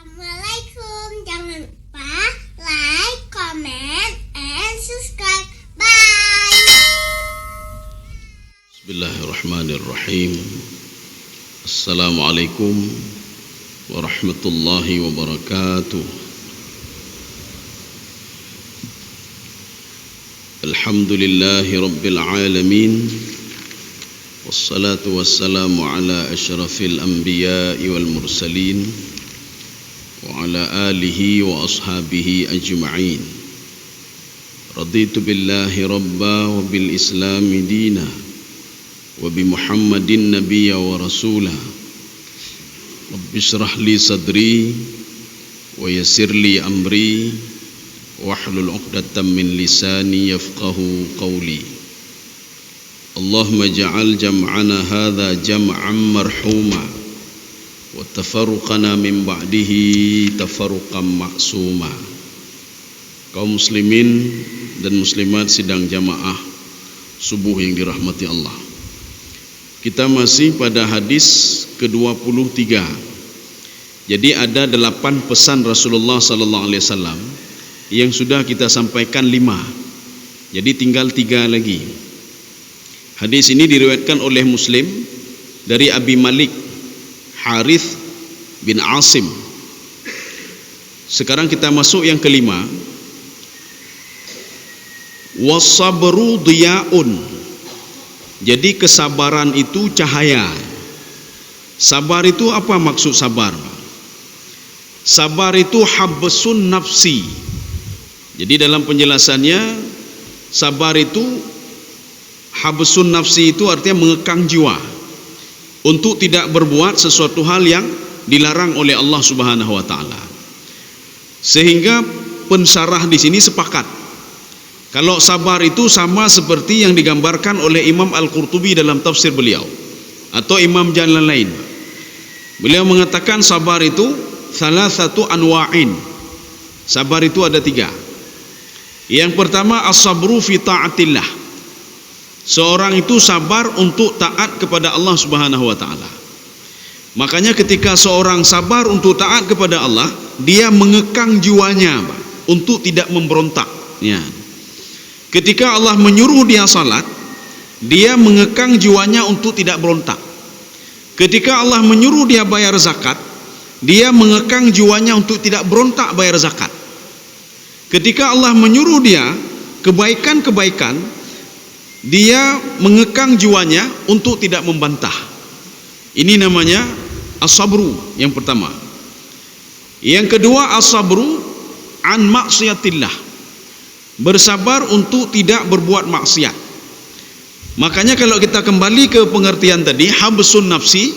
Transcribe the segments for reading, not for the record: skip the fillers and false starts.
Assalamualaikum. Jangan lupa like, comment, and subscribe. Bye. Bismillahirrahmanirrahim. Assalamualaikum warahmatullahi wabarakatuh. Alhamdulillahi rabbil alamin. Wassalatu wassalamu ala asyrafil anbiya'i wal mursalin wa ala alihi wa ashabihi ajma'in. Raditu billahi rabba wa bil islami dina wa bi Muhammadin nabiyya wa rasula. Rabbi shrah li sadri wa yassir li amri wahlul 'uqdatam min lisani yafqahu qawli. Allahumma ja'al jam'ana hadha jam'an marhuma wa tafarruqana min ba'dihi tafarruqan ma'suma. Kaum muslimin dan muslimat sidang jamaah subuh yang dirahmati Allah. Kita masih pada hadis ke-23. Jadi ada 8 pesan Rasulullah sallallahu alaihi wasallam yang sudah kita sampaikan 5. Jadi tinggal 3 lagi. Hadis ini diriwayatkan oleh Muslim dari Abi Malik Harith bin Asim. Sekarang kita masuk yang kelima. Wasabru diya'un. Jadi kesabaran itu cahaya. Sabar itu apa maksud sabar? Sabar itu habsun nafsi. Jadi dalam penjelasannya, sabar itu habsun nafsi itu artinya mengekang jiwa untuk tidak berbuat sesuatu hal yang dilarang oleh Allah Subhanahu wa taala. Sehingga pensyarah di sini sepakat kalau sabar itu sama seperti yang digambarkan oleh Imam Al-Qurtubi dalam tafsir beliau atau Imam Jalalain. Beliau mengatakan sabar itu salasatu anwa'in. Sabar itu ada 3. Yang pertama as-sabru fi ta'atillah. Seorang itu sabar untuk taat kepada Allah Subhanahu wa taala. Makanya ketika seorang sabar untuk taat kepada Allah, dia mengekang jiwanya untuk tidak memberontak. Ya. Ketika Allah menyuruh dia salat, dia mengekang jiwanya untuk tidak berontak. Ketika Allah menyuruh dia bayar zakat, dia mengekang jiwanya untuk tidak berontak bayar zakat. Ketika Allah menyuruh dia kebaikan-kebaikan, dia mengekang jiwanya untuk tidak membantah. Ini namanya as-sabru yang pertama. Yang kedua as-sabru an maksiatillah. Bersabar untuk tidak berbuat maksiat. Makanya kalau kita kembali ke pengertian tadi, habsun nafsi,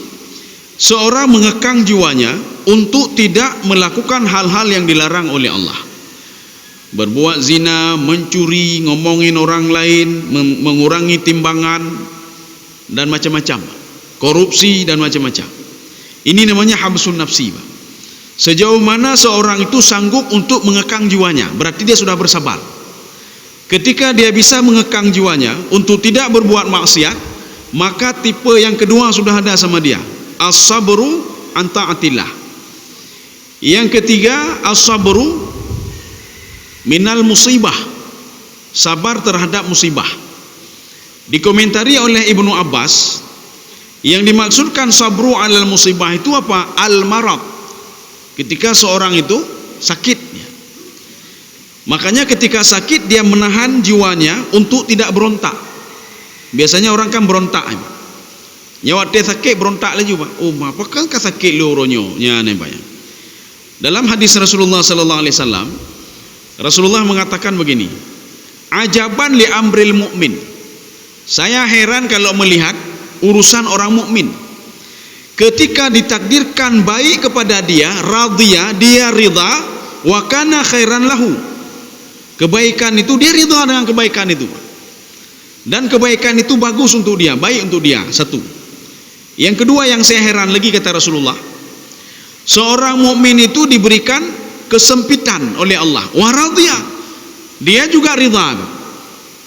seorang mengekang jiwanya untuk tidak melakukan hal-hal yang dilarang oleh Allah. Berbuat zina, mencuri, ngomongin orang lain, mengurangi timbangan dan macam-macam, korupsi dan macam-macam. Ini namanya habsun nafsi. Sejauh mana seorang itu sanggup untuk mengekang jiwanya, berarti dia sudah bersabar. Ketika dia bisa mengekang jiwanya untuk tidak berbuat maksiat, maka tipe yang kedua sudah ada sama dia, as-sabru an ta'atillah. Yang ketiga as-sabru minal musibah, sabar terhadap musibah. Dikomentari oleh Ibnu Abbas, yang dimaksudkan sabru alal musibah itu apa? Al-marad, ketika seorang itu sakit. Makanya ketika sakit dia menahan jiwanya untuk tidak berontak. Biasanya orang kan berontak, nyawa dia sakit berontak lagi. Oh, apakah sakit loronya? Dalam hadis Rasulullah sallallahu alaihi wasallam, Rasulullah mengatakan begini, ajaban li amril mu'min. Saya heran kalau melihat urusan orang mukmin. Ketika ditakdirkan baik kepada dia, radhiya, dia ridha, wa kana khairan lahu. Kebaikan itu dia ridha dengan kebaikan itu. Dan kebaikan itu bagus untuk dia, baik untuk dia. Satu. Yang kedua yang saya heran lagi kata Rasulullah, seorang mukmin itu diberikan kesempitan oleh Allah. Wa radhiya, dia juga ridha.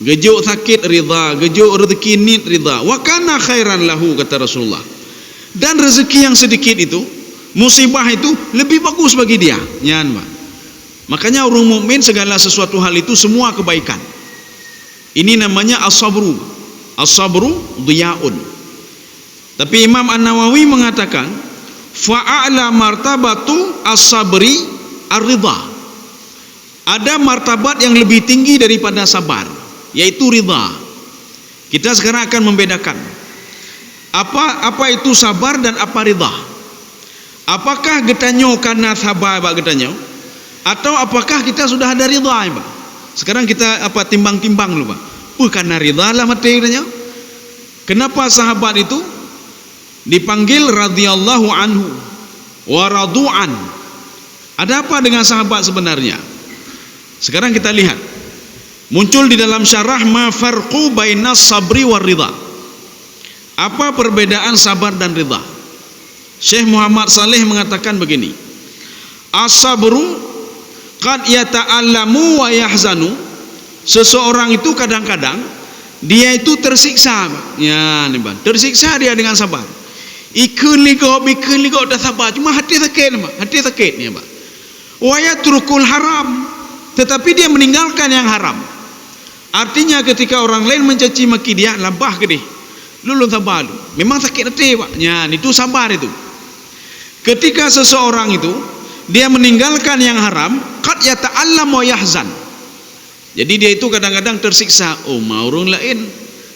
Gejuk sakit ridha, gejuk rezeki ni ridha. Wa kana khairan lahu kata Rasulullah. Dan rezeki yang sedikit itu musibah itu lebih bagus bagi dia. Nyan, Pak. Makanya orang mukmin segala sesuatu hal itu semua kebaikan. Ini namanya as-sabru. As-sabru diyaun. Tapi Imam An-Nawawi mengatakan fa'ala martabatu as-sabri ar-ridha. Ada martabat yang lebih tinggi daripada sabar, yaitu ridha. Kita sekarang akan membedakan apa itu sabar dan apa ridha. Apakah getanyo karena sabar Pak getanyo, atau apakah kita sudah ada ridha Pak? Sekarang kita timbang-timbang dulu Pak. Karena ridha lah mati getanyo. Kenapa sahabat itu dipanggil radhiyallahu anhu wa radu'an? Ada apa dengan sahabat sebenarnya? Sekarang kita lihat, muncul di dalam syarah ma farqu bainas sabri war ridha. Apa perbedaan sabar dan ridha? Syekh Muhammad Saleh mengatakan begini, as-sabru qad yata'allamu wa yahzanu. Seseorang itu kadang-kadang dia itu tersiksa. Ya, nih Bang, tersiksa dia dengan sabar. Ikun ligo dah sabar, cuma hati sakit Bang, hati sakit nih Bang. Wa yatrukul haram, tetapi dia meninggalkan yang haram. Artinya ketika orang lain mencaci maki dia, labah ke dia, lu sabar lu. Memang sakit hati Pak. Ya, itu sabar itu. Ketika seseorang itu dia meninggalkan yang haram, qad yata'allam wa yahzan. Jadi dia itu kadang-kadang tersiksa. Oh, mau orang lain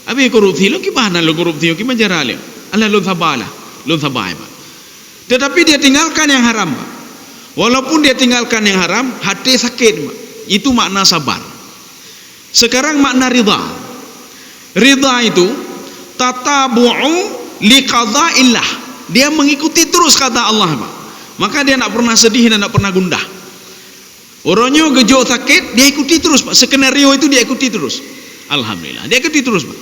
abi korupsi lu gimana lu korupsi gimana cara lu? Allah lu sabarlah, lu sabar Pak. Tetapi dia tinggalkan yang haram Pak. Walaupun dia tinggalkan yang haram, hati sakit Pak. Itu makna sabar. Sekarang makna ridha. Ridha itu tatabu'u liqada'illah. Dia mengikuti terus kata Allah Pak. Maka dia tak pernah sedih dan tak pernah gundah. Orangnya gejok sakit, dia ikuti terus Pak. Skenario itu dia ikuti terus. Alhamdulillah, dia ikuti terus Pak.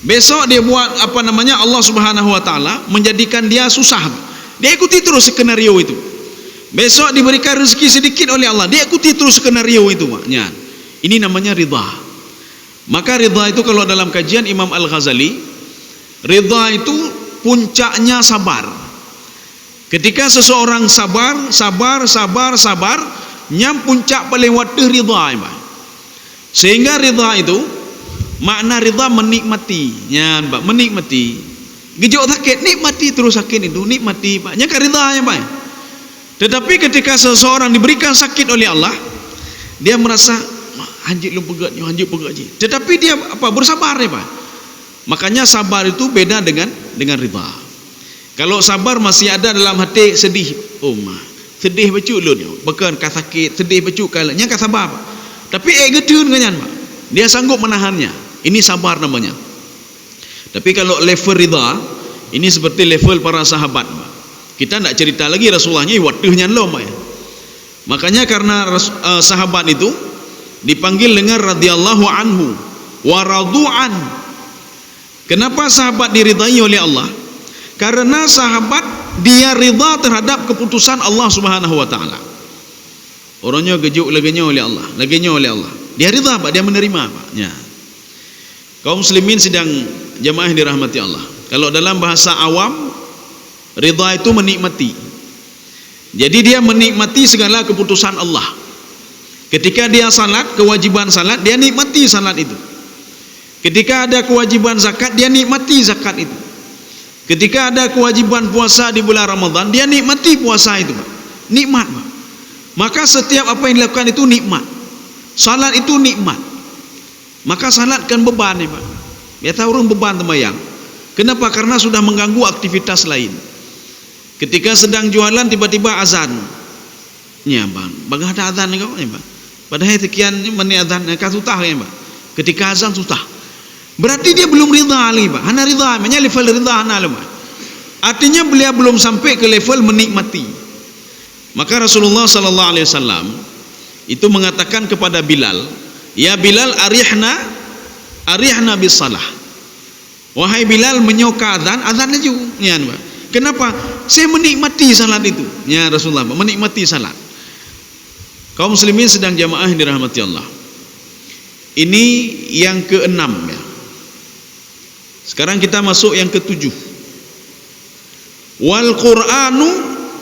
Besok dia buat Allah Subhanahu wa taala menjadikan dia susah Pak. Dia ikuti terus skenario itu. Besok diberikan rezeki sedikit oleh Allah, dia ikuti terus skenario itu Pak. Ya. Ini namanya ridha. Maka ridha itu kalau dalam kajian Imam Al-Ghazali, ridha itu puncaknya sabar. Ketika seseorang sabar, nyam puncak paling waktu ridha Pak. Sehingga ridha itu makna ridha menikmati. Ya Pak, menikmati. Gejok sakit, nikmati terus sakit itu, nikmati Pak. Nya ridha Pak. Tetapi ketika seseorang diberikan sakit oleh Allah, dia merasa anjir lu pegat, anjir pegat je. Tetapi dia bersabar ya Pak. Makanya sabar itu beda dengan ridha. Kalau sabar masih ada dalam hati sedih, sedih becu lu ni, bukan ka sakit, sedih becu kalanya ka sabar Pak. Tapi gedun kanyan Pak. Dia sanggup menahannya. Ini sabar namanya. Tapi kalau level ridha, ini seperti level para sahabat Pak. Kita tidak cerita lagi Rasulullahnya waktunya lama ya. Makanya karena sahabat itu dipanggil dengan radhiyallahu anhu wa radu'an. Kenapa sahabat diridai oleh Allah? Karena sahabat dia ridha terhadap keputusan Allah Subhanahu wa taala. Orangnya gejuk laginya oleh Allah. Dia ridha Pak, dia menerima Pak. Ya. Kaum muslimin sedang jamaah yang dirahmati Allah. Kalau dalam bahasa awam, ridha itu menikmati. Jadi dia menikmati segala keputusan Allah. Ketika dia salat, kewajiban salat, dia nikmati salat itu. Ketika ada kewajiban zakat, dia nikmati zakat itu. Ketika ada kewajiban puasa di bulan Ramadan, dia nikmati puasa itu Pak. Nikmat Pak. Maka setiap apa yang dilakukan itu nikmat. Salat itu nikmat. Maka salat kan beban Pak. Biasa orang beban temayang. Kenapa? Karena sudah mengganggu aktivitas lain. Ketika sedang jualan tiba-tiba azan. Ya Bang, ada azan kau ya Bang. Padahal sekian menit azan kan susah ya Bang. Ketika azan susah. Berarti dia belum ridha lagi Pak. Hana ridha, maknanya level ridha hana lagi. Artinya beliau belum sampai ke level menikmati. Maka Rasulullah sallallahu alaihi wasallam itu mengatakan kepada Bilal, "Ya Bilal, arihna bis salah." Wahai Bilal, menyoka azan aja. Ya Pak. Kenapa? Saya menikmati salat itu. Ya Rasulullah, menikmati salat. Kaum muslimin sedang jamaah yang dirahmati Allah. Ini yang ke-6 ya. Sekarang kita masuk yang ke-7. Wal Qur'anu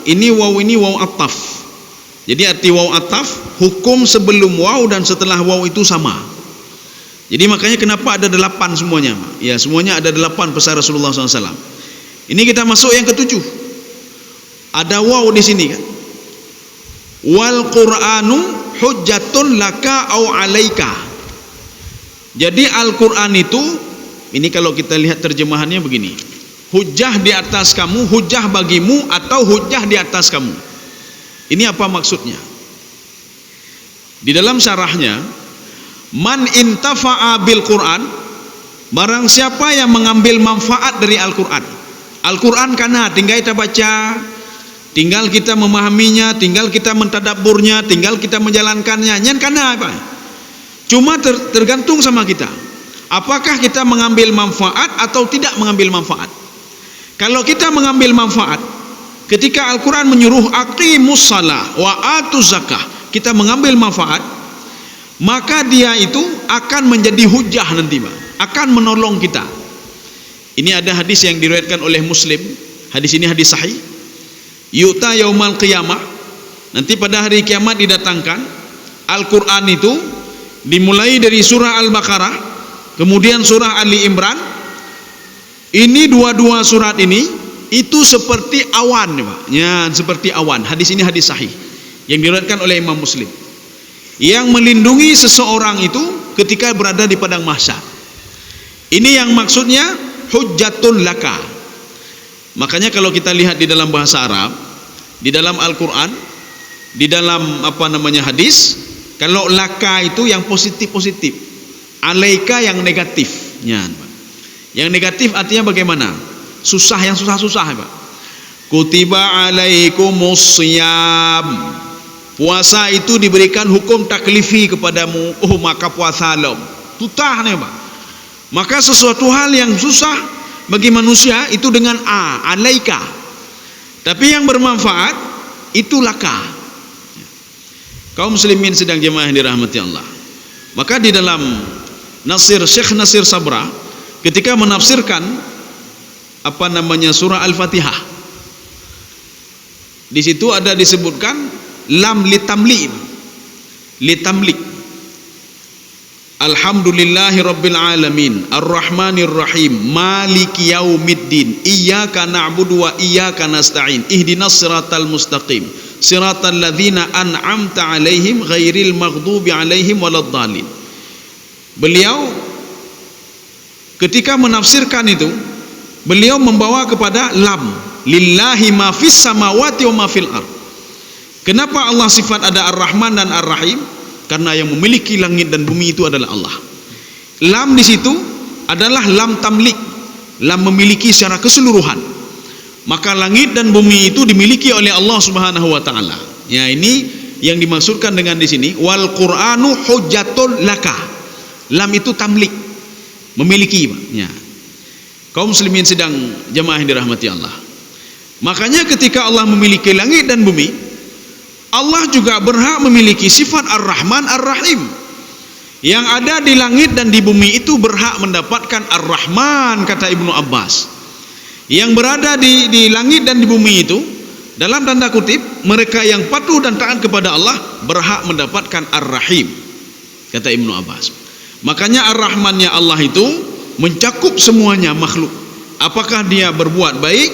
ini waw ataf. Jadi arti waw ataf, hukum sebelum waw dan setelah waw itu sama. Jadi makanya kenapa ada 8 semuanya? Ya, semuanya ada 8 pesan Rasulullah SAW. Ini kita masuk yang ketujuh. Ada waw di sini kan. Wal Qur'anu hujjatun laka au alaika. Jadi Al-Quran itu, ini kalau kita lihat terjemahannya begini, hujjah di atas kamu, hujjah bagimu, atau hujjah di atas kamu. Ini apa maksudnya? Di dalam syarahnya, man intafa'a bil Quran, barang siapa yang mengambil manfaat dari Al-Quran. Al-Quran kana tinggal kita baca, tinggal kita memahaminya, tinggal kita mentadabburnya, tinggal kita menjalankannya. Nyan kana apa? Cuma tergantung sama kita. Apakah kita mengambil manfaat atau tidak mengambil manfaat? Kalau kita mengambil manfaat, ketika Al-Quran menyuruh aqimus shalah wa atuz zakah, kita mengambil manfaat, maka dia itu akan menjadi hujah nanti, akan menolong kita. Ini ada hadis yang diriwayatkan oleh Muslim. Hadis ini hadis sahih. Yu'ta yaumal qiyamah, nanti pada hari kiamat didatangkan Al-Quran itu, dimulai dari surah Al-Baqarah, kemudian surah Ali Imran. Ini dua surat ini itu seperti awan, Pak. Ya, seperti awan. Hadis ini hadis sahih yang diriwayatkan oleh Imam Muslim, yang melindungi seseorang itu ketika berada di padang mahsyar. Ini yang maksudnya hujjatun laka. Makanya kalau kita lihat di dalam bahasa Arab, di dalam Al-Quran, di dalam hadis, kalau laka itu yang positif-positif, alaika yang negatifnya. Yang negatif artinya bagaimana? Susah, yang susah-susah, Pak. Kutiba alaikumus shiyam. Puasa itu diberikan hukum taklifi kepadamu. Oh, maka puasalah. Tutah nih, Pak. Maka sesuatu hal yang susah bagi manusia itu dengan alaika. Tapi yang bermanfaat itu laka. Kaum muslimin sedang jemaah yang dirahmati Allah. Maka di dalam Syekh Nasir Sabra ketika menafsirkan surah Al-Fatihah, di situ ada disebutkan lam litamli. Alhamdulillahi rabbil alamin arrahmanir rahim maliki yaumiddin iyyaka na'budu wa iyyaka nasta'in ihdinas siratal mustaqim siratal ladzina an'amta 'alaihim ghairil maghdubi 'alaihim waladdallin. Beliau ketika menafsirkan itu, beliau membawa kepada lam, lillahi ma fis samawati wa ma fil ard. Kenapa Allah sifat ada Ar-Rahman dan Ar-Rahim? Karena yang memiliki langit dan bumi itu adalah Allah. Lam di situ adalah lam tamlik, lam memiliki secara keseluruhan. Maka langit dan bumi itu dimiliki oleh Allah Subhanahu wa taala. Ya, ini yang dimaksudkan dengan di sini wal Qur'anu hujjatul laka. Lam itu tamlik, memiliki, ya. Kaum muslimin sedang jemaah yang dirahmati Allah. Makanya ketika Allah memiliki langit dan bumi, Allah juga berhak memiliki sifat Ar-Rahman Ar-Rahim. Yang ada di langit dan di bumi itu berhak mendapatkan Ar-Rahman, kata Ibnu Abbas. Yang berada di langit dan di bumi itu, dalam tanda kutip, mereka yang patuh dan taat kepada Allah berhak mendapatkan Ar-Rahim, kata Ibnu Abbas. Makanya Ar-Rahmannya Allah itu mencakup semuanya makhluk. Apakah dia berbuat baik,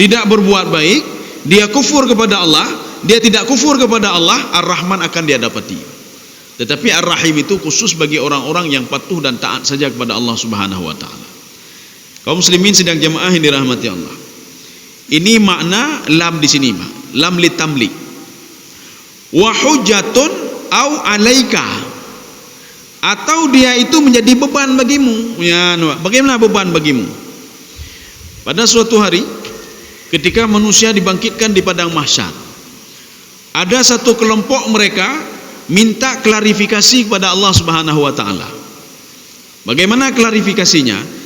tidak berbuat baik, dia kufur kepada Allah, dia tidak kufur kepada Allah, Ar-Rahman akan dia dapati. Tetapi Ar-Rahim itu khusus bagi orang-orang yang patuh dan taat saja kepada Allah Subhanahu wa taala. Kaum muslimin sedang jemaah yang dirahmati Allah. Ini makna lam di sini, Pak. Lam litamlik. Wa hujjatun au alaika. Atau dia itu menjadi beban bagimu. Ya, bagaimana beban bagimu? Pada suatu hari ketika manusia dibangkitkan di padang mahsyar, ada satu kelompok mereka minta klarifikasi kepada Allah Subhanahu wa taala. Bagaimana klarifikasinya?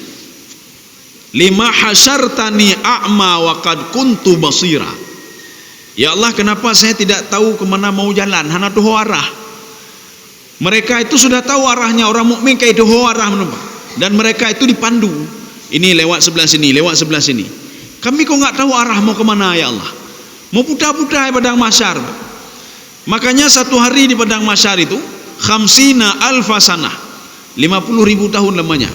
Lima hasyartani a'ma wa qad kuntu basira. Ya Allah, kenapa saya tidak tahu kemana mau jalan? Hana tuh arah. Mereka itu sudah tahu arahnya, orang mukmin kayak itu arah menembak. Dan mereka itu dipandu. Ini lewat sebelah sini, lewat sebelah sini. Kami kok nggak tahu arah mau kemana, ya Allah? Mau putar-putar padang mahsyar. Makanya satu hari di padang mahsyar itu khamsina alfa sanah, 50.000 tahun lamanya.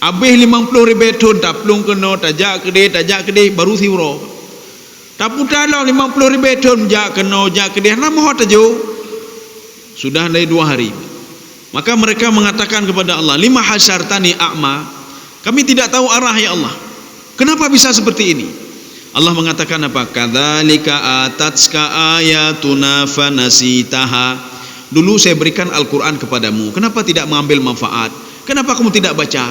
Habis 50.000 tahun tak pelung kena tajak kedai baru siwro. Tak putar lah 50.000 tahun jak kedai nama tajo. Sudah dari 2 hari. Maka mereka mengatakan kepada Allah, lima hasyartani a'ma, kami tidak tahu arah ya Allah. Kenapa bisa seperti ini? Allah mengatakan apa? Kadzalika atatska ayatuna fanasitaha. Dulu saya berikan Al-Quran kepadamu, kenapa tidak mengambil manfaat? Kenapa kamu tidak baca?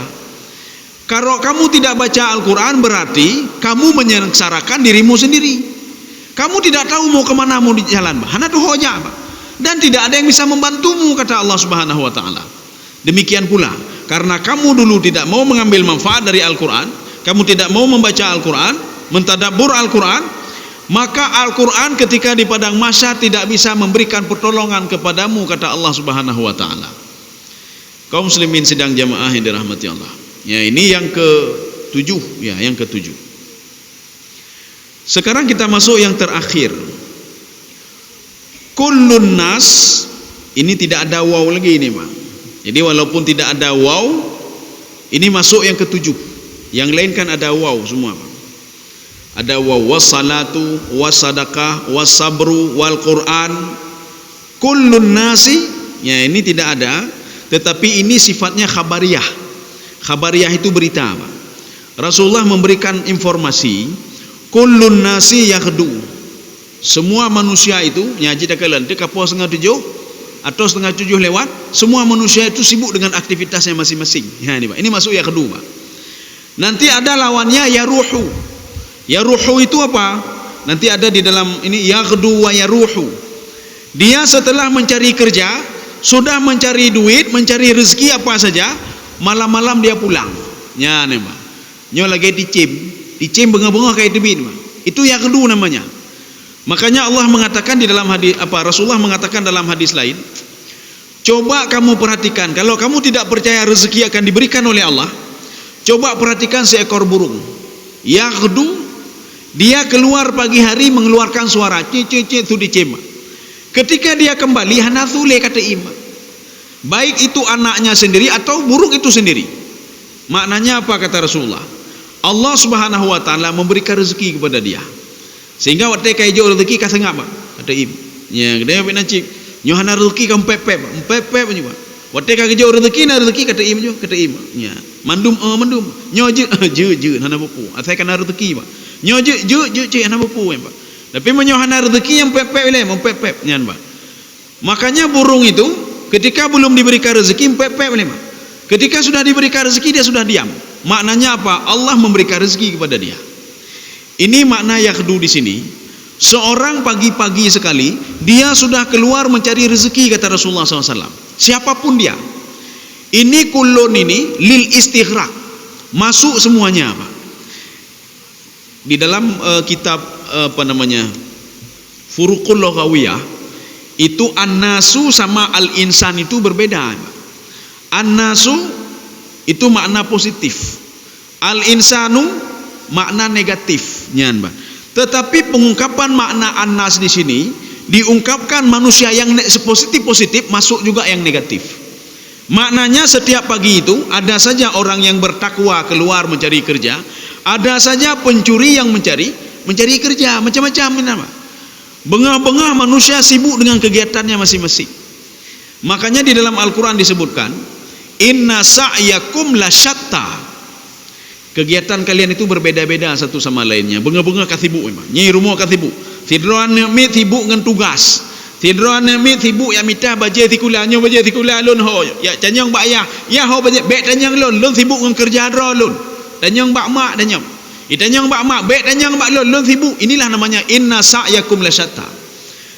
Kalau kamu tidak baca Al-Quran berarti kamu menyengsarakan dirimu sendiri. Kamu tidak tahu mau kemana mau di jalan, hana tuh hoja, dan tidak ada yang bisa membantumu, kata Allah Subhanahu wa taala. Demikian pula karena kamu dulu tidak mau mengambil manfaat dari Al-Quran, kamu tidak mau membaca Al-Quran, mentadabbur Al-Quran, maka Al-Quran ketika di padang mahsyar tidak bisa memberikan pertolongan kepadamu, kata Allah Subhanahu wa taala. Kaum muslimin sidang jamaah yang dirahmati Allah. Ya, ini yang ke-7, ya, yang ke-7. Sekarang kita masuk yang terakhir. Kullun nas, ini tidak ada waw lagi ini, Pak. Jadi walaupun tidak ada waw, ini masuk yang ke-7. Yang lain kan ada waw semua, Pak. Ada waw, wassalatu, wassadaqah, wassabru, wal Qur'an. Kullun nasi, ya ini tidak ada, tetapi ini sifatnya khabariyah. Khabariyah itu berita, Pak. Rasulullah memberikan informasi, kullun nasi yakhdu. Semua manusia itu, nyaji dakalan, dia kapal 6:30 atau 6:30 lewat, semua manusia itu sibuk dengan aktivitasnya masing-masing. Ya, ini, Pak. Ini masuk yakhdu, Pak. Nanti ada lawannya yaruhu. Yaruhu itu apa? Nanti ada di dalam ini yaghdu wa yaruhu. Dia setelah mencari kerja, sudah mencari duit, mencari rezeki apa saja, malam-malam dia pulang. Ya, nih, Pak. Nyo lagi dicim bengah-bengah kayak tebin, Pak. Itu yaghdu namanya. Makanya Allah mengatakan di dalam hadis Rasulullah mengatakan dalam hadis lain, coba kamu perhatikan, kalau kamu tidak percaya rezeki akan diberikan oleh Allah, coba perhatikan seekor burung. Yaghdu, dia keluar pagi hari mengeluarkan suara cicit itu dicema. Ketika dia kembali hanathule kata imam. Baik itu anaknya sendiri atau burung itu sendiri. Maknanya apa kata Rasulullah? Allah Subhanahu wa taala memberikan rezeki kepada dia. Sehingga waktu kai jo rezeki ka sengap, kata imam. Ya, dia nak cik, nyo hana rezeki ka pep ni, Pak. Waktu kai jo rezeki na rezeki kata imam jo, kata imam. Ya, mandum nyo je hana pupu. Asai kana rezeki, Pak. Nyo je cik hana pupu, Pak. Tapi menyohana rezeki yang pep-pep le, mempep-pep nyan, Pak. Makanya burung itu ketika belum diberikan rezeki pep-pep le, Pak. Ketika sudah diberikan rezeki dia sudah diam. Maknanya apa? Allah memberikan rezeki kepada dia. Ini makna yakhdu di sini. Seorang pagi-pagi sekali dia sudah keluar mencari rezeki, kata Rasulullah SAW. Siapapun dia. Ini kullun ini lil istighraq. Masuk semuanya, Pak. Di dalam kitab Furuqul Lughawiyah itu an-nasu sama al-insan itu berbeda. An-nasu itu makna positif, al-insanu makna negatif, nyan, Pak. Tetapi pengungkapan makna an-nas di sini diungkapkan manusia yang positif masuk juga yang negatif. Maknanya setiap pagi itu ada saja orang yang bertakwa keluar mencari kerja, ada saja pencuri yang mencari kerja, macam-macam nama. Bengah-bengah manusia sibuk dengan kegiatannya masing-masing. Makanya di dalam Al-Quran disebutkan, inna sa'yakum lasyatta. Kegiatan kalian itu berbeda-beda satu sama lainnya. Bengah-bengah kathibu memang. Nyi rumah kathibu. Tidroan mit sibuk dengan tugas. Tidroan mit sibuk ya mitah baje tikula nyo baje tikula lun ho. Ya tanyang bak ya ho baje bek tanyang lun sibuk dengan kerja dro lun. Tanyang bak mak tanyang. Itanyang bak mak bek tanyang bak lun sibuk. Inilah namanya inna sa'yakum lasyatta.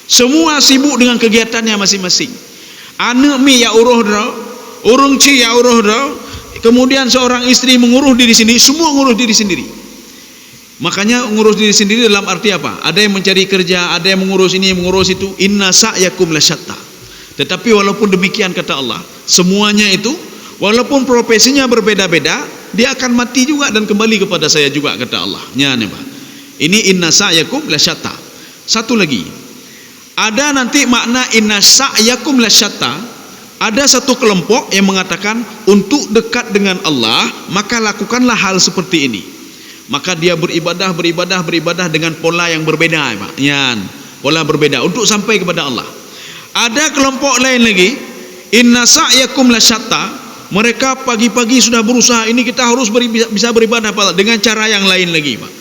Semua sibuk dengan kegiatannya masing-masing. Anak mi ya uruh dro, urung ci ya uruh dro. Kemudian seorang istri mengurus diri sendiri, semua ngurus diri sendiri. Makanya ngurus diri sendiri dalam arti apa? Ada yang mencari kerja, ada yang mengurus ini, mengurus itu. Inna sa'yakum lasyatta. Tetapi walaupun demikian kata Allah, semuanya itu walaupun profesinya berbeda-beda, dia akan mati juga dan kembali kepada saya juga kata Allah. Ini Pak. Ini inna sa'yakum lasyatta. Satu lagi, ada nanti makna inna sa'yakum lasyatta. Ada satu kelompok yang mengatakan untuk dekat dengan Allah maka lakukanlah hal seperti ini. Maka dia beribadah dengan pola yang berbeda, Pak. Pola berbeda untuk sampai kepada Allah. Ada kelompok lain lagi, inna sa'yakum lasyatta. Mereka pagi-pagi sudah berusaha, ini kita harus bisa beribadah dengan cara yang lain lagi, Pak.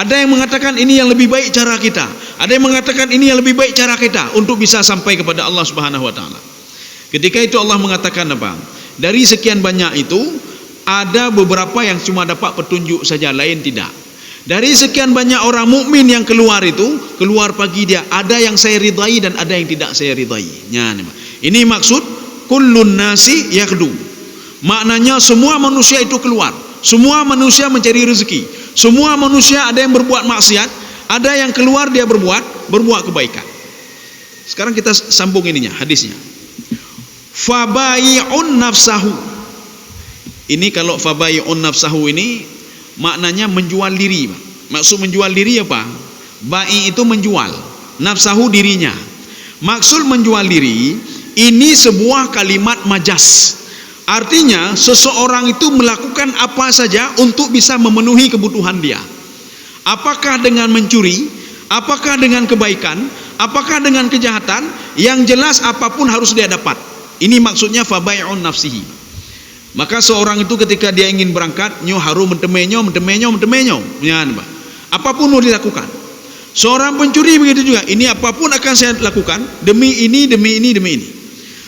Ada yang mengatakan ini yang lebih baik cara kita. Ada yang mengatakan ini yang lebih baik cara kita untuk bisa sampai kepada Allah Subhanahu wa taala. Ketika itu Allah mengatakan apa? Dari sekian banyak itu ada beberapa yang cuma dapat petunjuk saja, lain tidak. Dari sekian banyak orang mukmin yang keluar itu, keluar pagi dia, ada yang saya ridai dan ada yang tidak saya ridai. Ini maksud kullun nasi yaghdu. Maknanya semua manusia itu keluar. Semua manusia mencari rezeki. Semua manusia ada yang berbuat maksiat, ada yang keluar dia berbuat kebaikan. Sekarang kita sambung ininya, hadisnya. Fabai'un nafsahu. Ini kalau fabai'un nafsahu ini maknanya menjual diri. Maksud menjual diri apa? Bai itu menjual, nafsahu dirinya. Maksud menjual diri ini sebuah kalimat majas. Artinya seseorang itu melakukan apa saja untuk bisa memenuhi kebutuhan dia. Apakah dengan mencuri, apakah dengan kebaikan, apakah dengan kejahatan, yang jelas apapun harus dia dapat. Ini maksudnya fabai'un nafsihi. Maka seorang itu ketika dia ingin berangkat, harus mentemenyo. Apapun mau dilakukan. Seorang pencuri begitu juga. Ini apapun akan saya lakukan demi ini.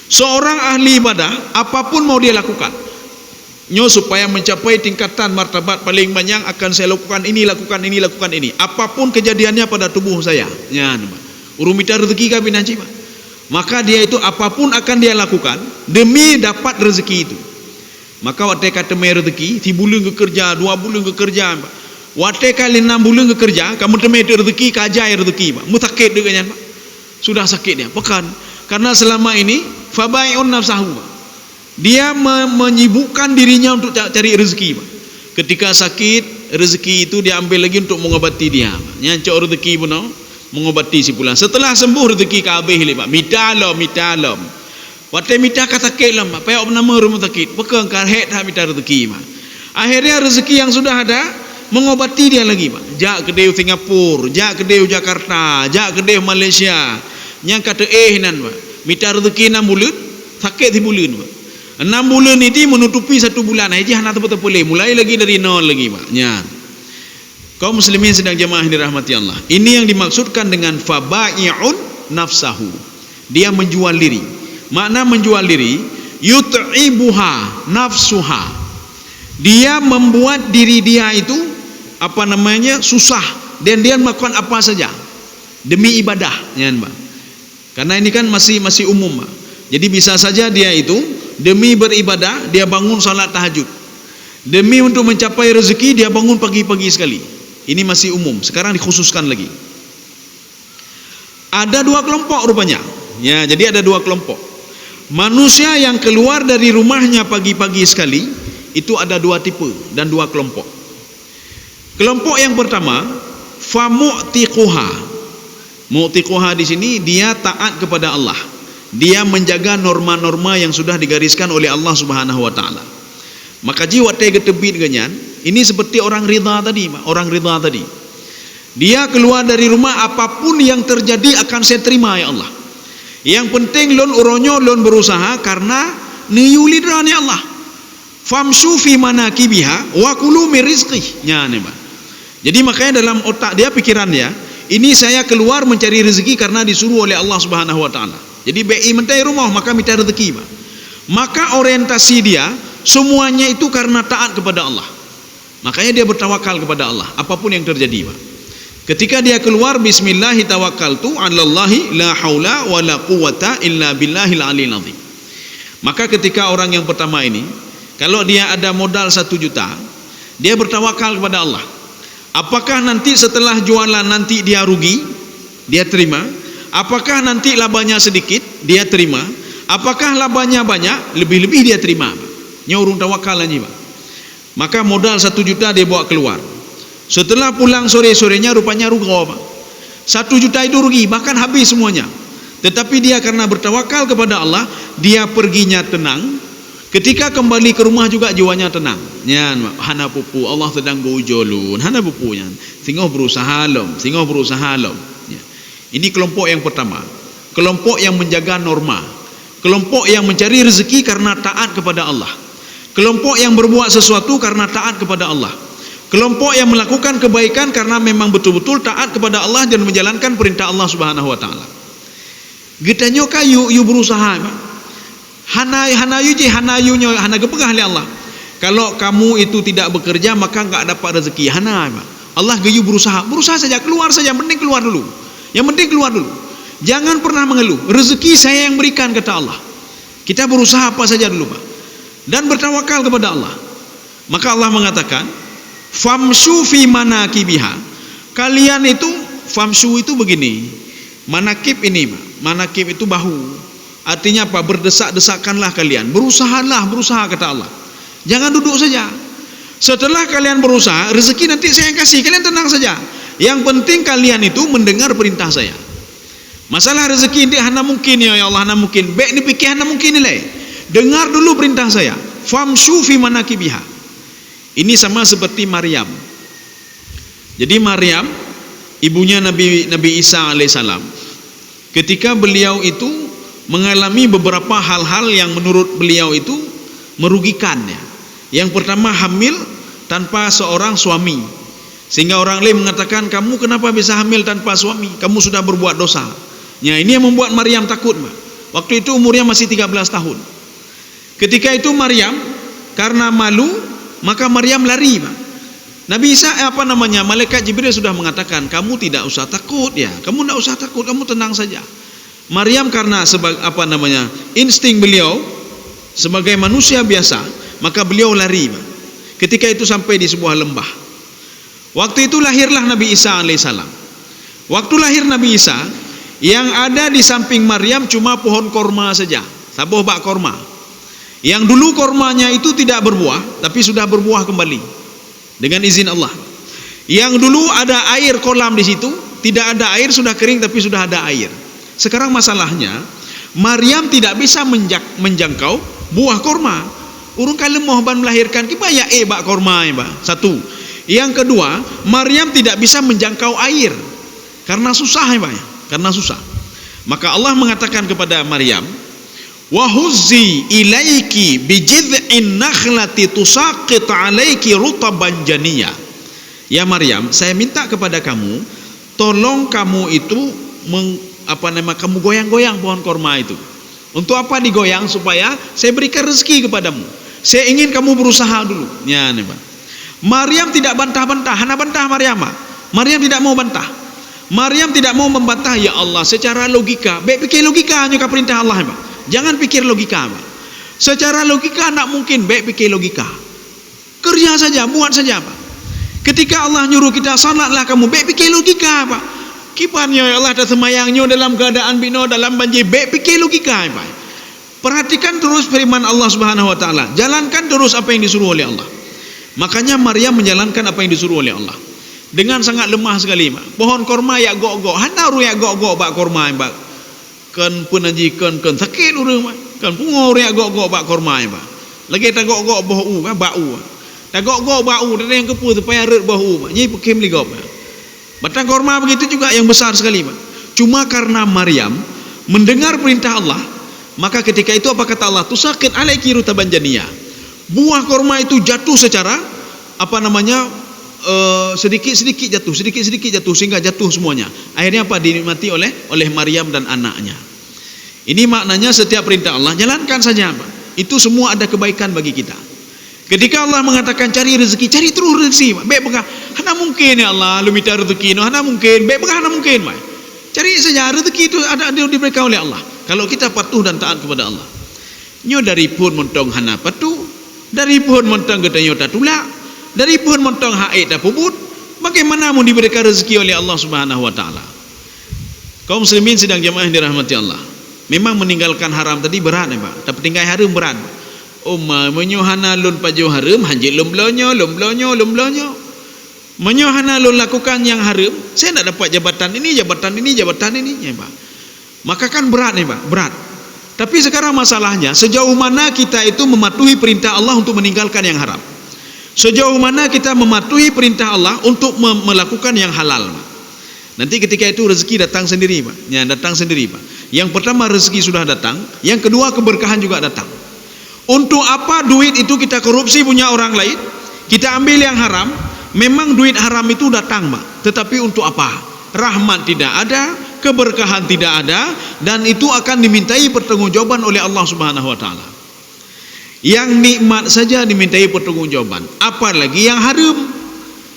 Seorang ahli ibadah, apapun mau dia lakukan. Supaya mencapai tingkatan martabat paling banyak akan saya lakukan ini. Apapun kejadiannya pada tubuh saya. Urumita rezeki kami nanti, Pak. Maka dia itu apapun akan dia lakukan demi dapat rezeki itu. Maka waktu kata rezeki, 3 bulan ke kerja, 2 bulan ke kerja, Pak. Waktu kali 6 bulan ke kerja, kamu temui rezeki, kajai rezeki, Pak. Mutakid dengan, Pak. Sudah sakit dia, pekan. Karena selama ini fabai'un nafsahu, Pak. Dia menyibukkan dirinya untuk cari rezeki, Pak. Ketika sakit, rezeki itu dia ambil lagi untuk mengobati dia, Pak. Nyancok rezeki pun mengobati si pulang. Setelah sembuh rezeki ke habis, Pak. Mitalom. Waktu minta kata kelam, Pak. Payah nama rumah sakit. Bukan karhet dah minta rezeki, Pak. Akhirnya rezeki yang sudah ada mengobati dia lagi, Pak. Jak kedai Singapura, jak kedai Jakarta, jak kedai Malaysia. Yang kata nan, Pak. Minta rezeki 6 bulan, sakit 3 bulan, Pak. 6 bulan ini menutupi 1 bulan. Haji hana tak boleh. Mulai lagi dari nol lagi, Pak. Kaum muslimin sedang jemaah dirahmati Allah. Ini yang dimaksudkan dengan fabai'un nafsahu. Dia menjual diri. Makna menjual diri, yut'ibuha nafsuha. Dia membuat diri dia itu susah, dan dia melakukan apa saja demi ibadah, Pak. Karena ini kan masih umum, Pak. Jadi bisa saja dia itu demi beribadah dia bangun salat tahajud. Demi untuk mencapai rezeki dia bangun pagi-pagi sekali. Ini masih umum. Sekarang dikhususkan lagi. Ada 2 kelompok rupanya. Jadi ada 2 kelompok. Manusia yang keluar dari rumahnya pagi-pagi sekali itu ada 2 tipe dan 2 kelompok. Kelompok yang pertama, famu'tiquha. Mu'tiquha di sini dia taat kepada Allah. Dia menjaga norma-norma yang sudah digariskan oleh Allah Subhanahu wa taala. Maka jiwa tega tebit ganyan, ini seperti orang ridha tadi, orang ridha tadi. Dia keluar dari rumah, apapun yang terjadi akan saya terima, ya Allah. Yang penting lon uronyo lon berusaha karena niyulidra ni Allah. Famshu fi manakibiha wa kulu min rizqih. Jadi makanya dalam otak dia, pikiran dia, ini saya keluar mencari rezeki karena disuruh oleh Allah Subhanahu wa taala. Jadi BI mentai rumah maka minta rezeki, Pak. Maka orientasi dia semuanya itu karena taat kepada Allah. Makanya dia bertawakal kepada Allah apapun yang terjadi, Pak. Ketika dia keluar, bismillahi tawakkaltu 'alallahi la haula wala quwwata illa billahil aliyil azim. Maka ketika orang yang pertama ini, kalau dia ada modal 1 juta, dia bertawakal kepada Allah. Apakah nanti setelah jualan nanti dia rugi? Dia terima. Apakah nanti labanya sedikit? Dia terima. Apakah labanya banyak? Lebih-lebih dia terima. Nyorong tawakal aja, Pak. Maka modal 1 juta dia bawa keluar. Setelah pulang sore-sorenya rupanya rugi, Pak. 1 juta itu rugi, bahkan habis semuanya. Tetapi dia karena bertawakal kepada Allah, dia perginya tenang. Ketika kembali ke rumah juga jiwanya tenang. Nyan, hana pupu Allah sedang gojolun, hana pupunya. Singoh berusaha lom, singoh berusaha lom. Ya. Ini kelompok yang pertama. Kelompok yang menjaga norma. Kelompok yang mencari rezeki karena taat kepada Allah. Kelompok yang berbuat sesuatu karena taat kepada Allah. Kelompok yang melakukan kebaikan karena memang betul-betul taat kepada Allah dan menjalankan perintah Allah Subhanahu wa taala. Getanyo kayu yu berusaha. Hana yu gepegah oleh Allah. Kalau kamu itu tidak bekerja maka enggak dapat rezeki. Hana Allah geyu berusaha. Berusaha saja, keluar saja, penting keluar dulu. Yang penting keluar dulu. Jangan pernah mengeluh. Rezeki saya yang berikan, kata Allah. Kita berusaha apa saja dulu, Pak. Dan bertawakal kepada Allah. Maka Allah mengatakan, famshu fi manakibiha. Kalian itu, famshu itu begini. Manakib ini, manakib itu bahu. Artinya apa? Berdesak-desakanlah kalian. Berusaha kata Allah. Jangan duduk saja. Setelah kalian berusaha, rezeki nanti saya yang kasih. Kalian tenang saja. Yang penting kalian itu mendengar perintah saya. Masalah rezeki ini hana mungkin ya Allah, hana mungkin. Baik ni fikir hana mungkin nilai. Dengar dulu perintah saya. Famshu fi manakibiha. Ini sama seperti Maryam. Jadi Maryam, ibunya Nabi Isa alaihissalam, ketika beliau itu mengalami beberapa hal-hal yang menurut beliau itu merugikannya. Yang pertama, hamil tanpa seorang suami, sehingga orang lain mengatakan, kamu kenapa bisa hamil tanpa suami, kamu sudah berbuat dosa. Ya, ini yang membuat Maryam takut. Waktu itu umurnya masih 13 tahun. Ketika itu Maryam karena malu, maka Maryam lari. Nabi Isa malaikat Jibril sudah mengatakan, kamu tidak usah takut ya, kamu tidak usah takut, kamu tenang saja. Maryam karena insting beliau sebagai manusia biasa, maka beliau lari. Ketika itu sampai di sebuah lembah. Waktu itu lahirlah Nabi Isa alaihissalam. Waktu lahir Nabi Isa, yang ada di samping Maryam cuma pohon korma saja, sabuh bak korma. Yang dulu kormanya itu tidak berbuah, tapi sudah berbuah kembali dengan izin Allah. Yang dulu ada air kolam di situ, tidak ada air, sudah kering tapi sudah ada air. Sekarang masalahnya, Maryam tidak bisa menjangkau buah korma. Urung kalemoh ban melahirkan, kibaya bak korma ya, satu. Yang kedua, Maryam tidak bisa menjangkau air karena susah ya, karena susah. Maka Allah mengatakan kepada Maryam, wa huzzi ilaiki bijid'in nakhlati tusaqit 'alaiki rutaban janiyya. Ya Maryam, saya minta kepada kamu, tolong kamu itu kamu goyang-goyang pohon korma itu. Untuk apa digoyang? Supaya saya berikan rezeki kepadamu. Saya ingin kamu berusaha dulu. Ya, nih, Pak. Maryam tidak bantah-bantah, hana bantah Maryam. Maryam tidak mau bantah. Maryam tidak mau membantah, ya Allah, secara logika. Baik pikir logika hanya ke perintah Allah, Pak. Jangan pikir logika, Pak. Secara logika tak mungkin, baik pikir logika. Kerja saja, buat saja, Pak. Ketika Allah nyuruh kita salatlah kamu, baik pikir logika, Pak. Kipannya ya Allah ada semayangnya dalam keadaan bino dalam banjir, baik pikir logika, Pak. Perhatikan terus firman Allah Subhanahu wa taala. Jalankan terus apa yang disuruh oleh Allah. Makanya Maryam menjalankan apa yang disuruh oleh Allah. Dengan sangat lemah sekali, Pak. Pohon korma ya gok-gok, hana ru ya gok-gok bak korma, Pak. Kan penaji kan sakit urang, Pak. Kan pungor ya gok-gok bak korma, Pak. Lagi tak gok-gok bau, bau. Tak gok-gok bau, dan yang kepu supaya ret bau, Pak. Nyi pekim ligop. Batang korma begitu juga yang besar sekali, Pak. Cuma karena Maryam mendengar perintah Allah, maka ketika itu apa kata Allah? Tusaqit 'alaiki rutaban janiyya. Buah korma itu jatuh secara sedikit-sedikit jatuh sehingga jatuh semuanya. Akhirnya apa? Dinikmati oleh Maryam dan anaknya. Ini maknanya setiap perintah Allah jalankan saja, Pak. Itu semua ada kebaikan bagi kita. Ketika Allah mengatakan cari rezeki, cari terus rezeki, Pak. Baik bekah, hana mungkin ya Allah lu minta rezeki, hana mungkin, baik bekah hana mungkin, Pak. Cari saja rezeki itu ada diberikan oleh Allah. Kalau kita patuh dan taat kepada Allah. Nyo dari pun montong hana patuh, dari pun montong getanyo tatulak, dari pun montong haid tak pubut, bagaimana mau diberikan rezeki oleh Allah Subhanahu wa taala? Kaum muslimin sedang jamaah yang dirahmati Allah. Memang meninggalkan haram tadi berat, Pak. Tapi tinggal haram berat. Menyohana lun pajo haram, hanjit lumblonyo. Menyohana lun lakukan yang haram, saya nak dapat jabatan ini, ya, Pak. Maka kan berat nih, Pak, berat. Tapi sekarang masalahnya, sejauh mana kita itu mematuhi perintah Allah untuk meninggalkan yang haram? Sejauh mana kita mematuhi perintah Allah untuk melakukan yang halal, Pak? Nanti ketika itu rezeki datang sendiri, Pak. Ya, datang sendiri, Pak. Yang pertama rezeki sudah datang, yang kedua keberkahan juga datang. Untuk apa duit itu kita korupsi punya orang lain? Kita ambil yang haram. Memang duit haram itu datang, Pak. Tetapi untuk apa? Rahmat tidak ada, keberkahan tidak ada, dan itu akan dimintai pertanggungjawaban oleh Allah Subhanahu wa taala. Yang nikmat saja dimintai pertanggungjawaban, apalagi yang haram.